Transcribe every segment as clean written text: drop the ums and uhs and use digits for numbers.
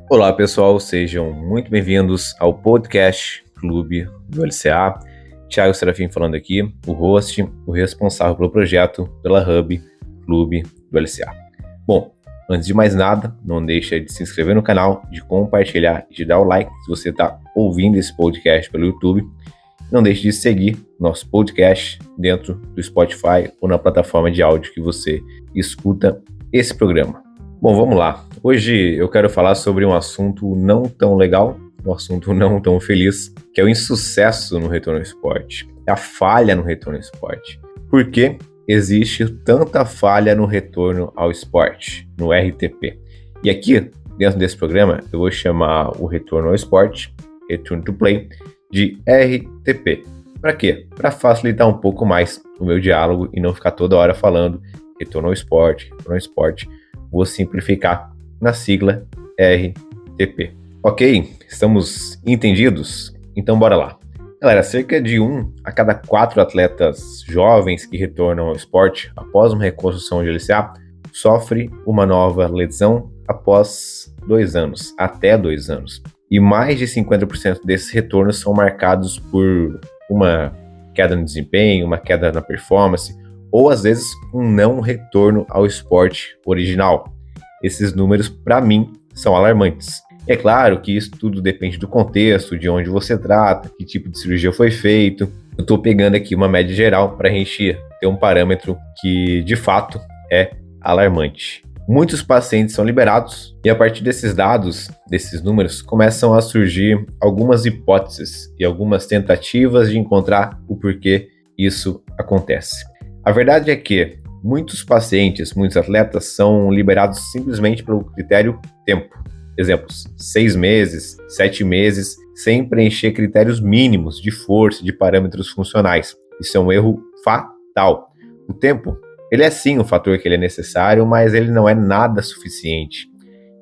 Olá pessoal, sejam muito bem-vindos ao podcast Clube do LCA. Thiago Serafim falando aqui, o host, o responsável pelo projeto pela Hub Clube do LCA. Bom, antes de mais nada, não deixa de se inscrever no canal, de compartilhar e de dar o like se você está ouvindo esse podcast pelo YouTube. Não deixe de seguir nosso podcast dentro do Spotify ou na plataforma de áudio que você escuta esse programa. Bom, vamos lá. Hoje eu quero falar sobre um assunto não tão legal, um assunto não tão feliz, que é o insucesso no retorno ao esporte, a falha no retorno ao esporte. Por que existe tanta falha no retorno ao esporte, no RTP? E aqui, dentro desse programa, eu vou chamar o retorno ao esporte, Return to Play, de RTP. Para quê? Para facilitar um pouco mais o meu diálogo e não ficar toda hora falando retorno ao esporte, retorno ao esporte. Vou simplificar na sigla RTP. Ok? Estamos entendidos? Então bora lá. Galera, cerca de 1 a cada 4 atletas jovens que retornam ao esporte após uma reconstrução de LCA sofre uma nova lesão após 2 anos, até 2 anos. E mais de 50% desses retornos são marcados por uma queda no desempenho, uma queda na performance, ou às vezes um não retorno ao esporte original. Esses números, para mim, são alarmantes. É claro que isso tudo depende do contexto, de onde você trata, que tipo de cirurgia foi feito. Eu estou pegando aqui uma média geral para a gente ter um parâmetro que, de fato, é alarmante. Muitos pacientes são liberados e a partir desses dados, desses números, começam a surgir algumas hipóteses e algumas tentativas de encontrar o porquê isso acontece. A verdade é que muitos pacientes, muitos atletas são liberados simplesmente pelo critério tempo. Exemplos, 6 meses, 7 meses, sem preencher critérios mínimos de força, de parâmetros funcionais. Isso é um erro fatal. O tempo, ele é sim um fator que ele é necessário, mas ele não é nada suficiente.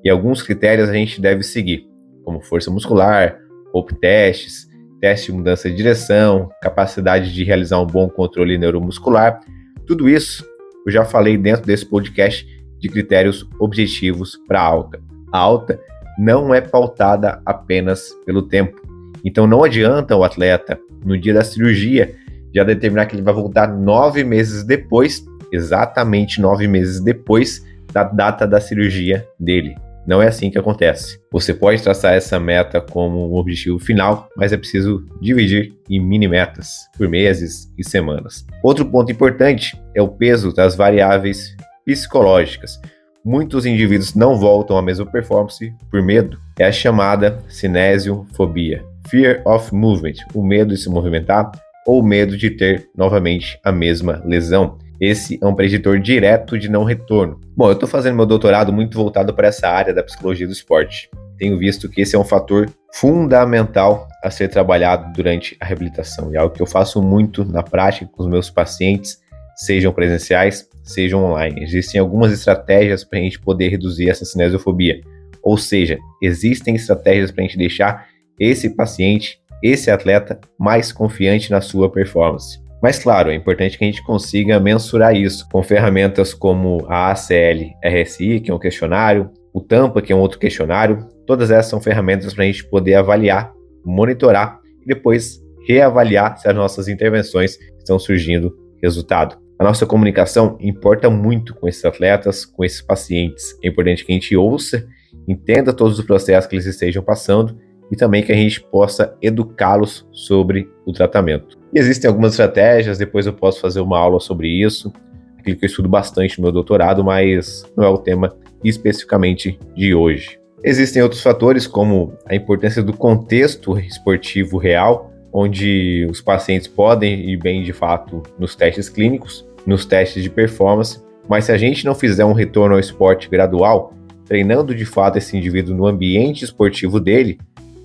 E alguns critérios a gente deve seguir, como força muscular, rope testes, teste de mudança de direção, capacidade de realizar um bom controle neuromuscular. Tudo isso eu já falei dentro desse podcast de critérios objetivos para a alta. A alta não é pautada apenas pelo tempo. Então não adianta o atleta, no dia da cirurgia, já determinar que ele vai voltar 9 meses depois, exatamente 9 meses depois da data da cirurgia dele. Não é assim que acontece. Você pode traçar essa meta como um objetivo final, mas é preciso dividir em mini metas por meses e semanas. Outro ponto importante é o peso das variáveis psicológicas. Muitos indivíduos não voltam à mesma performance por medo. É a chamada cinesiofobia, fear of movement, o medo de se movimentar ou o medo de ter novamente a mesma lesão. Esse é um preditor direto de não retorno. Bom, eu estou fazendo meu doutorado muito voltado para essa área da psicologia do esporte. Tenho visto que esse é um fator fundamental a ser trabalhado durante a reabilitação. E é algo que eu faço muito na prática com os meus pacientes, sejam presenciais, sejam online. Existem algumas estratégias para a gente poder reduzir essa cinesiofobia. Ou seja, existem estratégias para a gente deixar esse paciente, esse atleta, mais confiante na sua performance. Mas claro, é importante que a gente consiga mensurar isso com ferramentas como a ACL-RSI, que é um questionário, o TAMPA, que é um outro questionário. Todas essas são ferramentas para a gente poder avaliar, monitorar e depois reavaliar se as nossas intervenções estão surgindo resultado. A nossa comunicação importa muito com esses atletas, com esses pacientes. É importante que a gente ouça, entenda todos os processos que eles estejam passando e também que a gente possa educá-los sobre o tratamento. E existem algumas estratégias, depois eu posso fazer uma aula sobre isso, aquilo que eu estudo bastante no meu doutorado, mas não é o tema especificamente de hoje. Existem outros fatores, como a importância do contexto esportivo real, onde os pacientes podem ir bem de fato nos testes clínicos, nos testes de performance, mas se a gente não fizer um retorno ao esporte gradual, treinando de fato esse indivíduo no ambiente esportivo dele,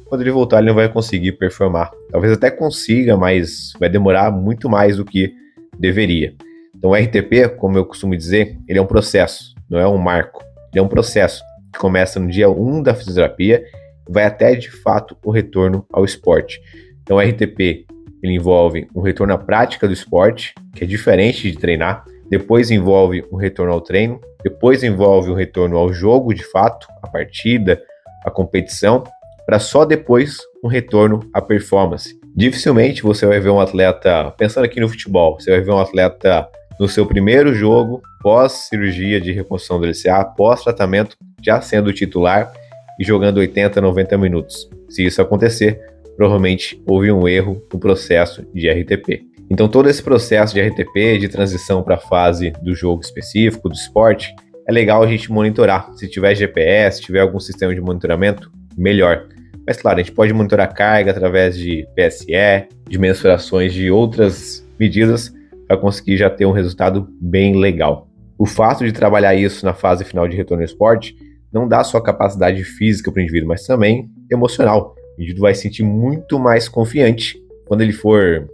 quando ele voltar ele não vai conseguir performar. Talvez até consiga, mas vai demorar muito mais do que deveria. Então o RTP, como eu costumo dizer, ele é um processo, não é um marco. Ele é um processo que começa no dia 1 da fisioterapia e vai até de fato o retorno ao esporte. Então o RTP ele envolve um retorno à prática do esporte, que é diferente de treinar. Depois envolve um retorno ao treino. Depois envolve um retorno ao jogo de fato, a partida, à competição para só depois um retorno à performance. Dificilmente você vai ver um atleta, pensando aqui no futebol, você vai ver um atleta no seu primeiro jogo, pós-cirurgia de reconstrução do LCA, pós-tratamento, já sendo titular e jogando 80, 90 minutos. Se isso acontecer, provavelmente houve um erro no processo de RTP. Então todo esse processo de RTP, de transição para a fase do jogo específico, do esporte, é legal a gente monitorar. Se tiver GPS, se tiver algum sistema de monitoramento, melhor. Mas claro, a gente pode monitorar a carga através de PSE, de mensurações de outras medidas para conseguir já ter um resultado bem legal. O fato de trabalhar isso na fase final de retorno ao esporte não dá só capacidade física para o indivíduo, mas também emocional. O indivíduo vai se sentir muito mais confiante quando ele for,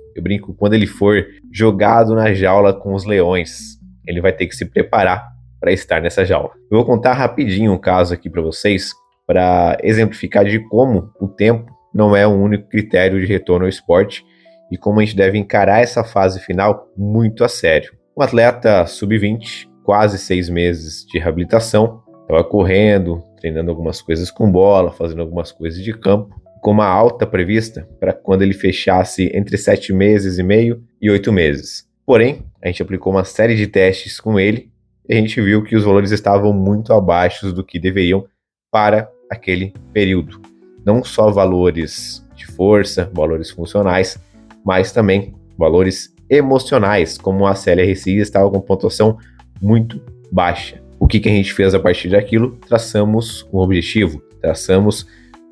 quando ele for jogado na jaula com os leões. Ele vai ter que se preparar para estar nessa jaula. Eu vou contar rapidinho um caso aqui para vocês, para exemplificar de como o tempo não é o único critério de retorno ao esporte e como a gente deve encarar essa fase final muito a sério. Um atleta sub-20, quase 6 meses de reabilitação, estava correndo, treinando algumas coisas com bola, fazendo algumas coisas de campo, com uma alta prevista para quando ele fechasse entre 7 meses e meio e 8 meses. Porém, a gente aplicou uma série de testes com ele e a gente viu que os valores estavam muito abaixo do que deveriam para aquele período. Não só valores de força, valores funcionais, mas também valores emocionais, como a CLRCI estava com pontuação muito baixa. O que a gente fez a partir daquilo? Traçamos um objetivo, traçamos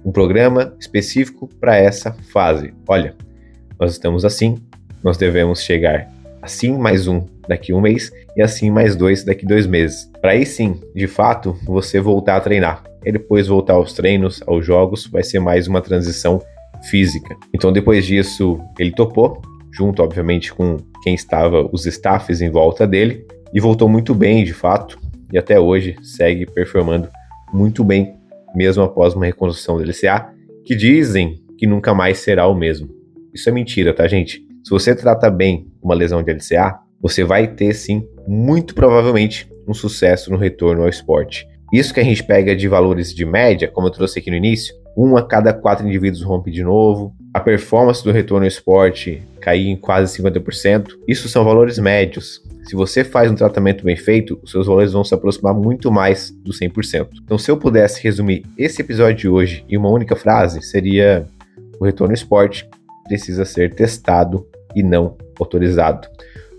um programa específico para essa fase. Olha, nós estamos assim, nós devemos chegar assim mais um daqui a um mês e assim mais 2 daqui a 2 meses. Para aí sim, de fato, você voltar a treinar. E depois voltar aos treinos, aos jogos, vai ser mais uma transição física. Então depois disso, ele topou, junto obviamente com quem estava, os staffs em volta dele, e voltou muito bem de fato, e até hoje segue performando muito bem, mesmo após uma reconstrução do LCA, que dizem que nunca mais será o mesmo. Isso é mentira, tá, gente? Se você trata bem uma lesão de LCA, você vai ter sim, muito provavelmente, um sucesso no retorno ao esporte. Isso que a gente pega de valores de média, como eu trouxe aqui no início, 1 a cada 4 indivíduos rompe de novo, a performance do retorno ao esporte cair em quase 50%, isso são valores médios. Se você faz um tratamento bem feito, os seus valores vão se aproximar muito mais do 100%. Então, se eu pudesse resumir esse episódio de hoje em uma única frase, seria: o retorno ao esporte precisa ser testado e não autorizado.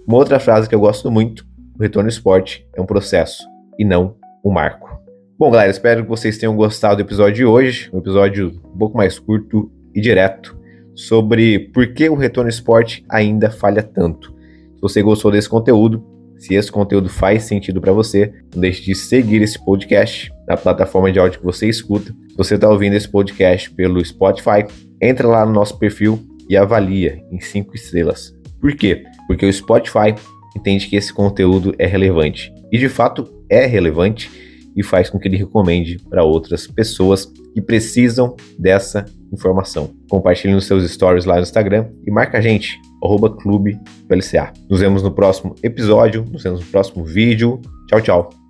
Uma outra frase que eu gosto muito: o retorno ao esporte é um processo e não um marco. Bom, galera, espero que vocês tenham gostado do episódio de hoje, um episódio um pouco mais curto e direto, sobre por que o retorno ao esporte ainda falha tanto. Se você gostou desse conteúdo, se esse conteúdo faz sentido para você, não deixe de seguir esse podcast na plataforma de áudio que você escuta. Se você está ouvindo esse podcast pelo Spotify, entra lá no nosso perfil e avalia em 5 estrelas. Por quê? Porque o Spotify entende que esse conteúdo é relevante. E de fato é relevante e faz com que ele recomende para outras pessoas que precisam dessa informação. Compartilhe nos seus stories lá no Instagram e marca a gente, @clube do LCA. Nos vemos no próximo episódio, nos vemos no próximo vídeo. Tchau, tchau.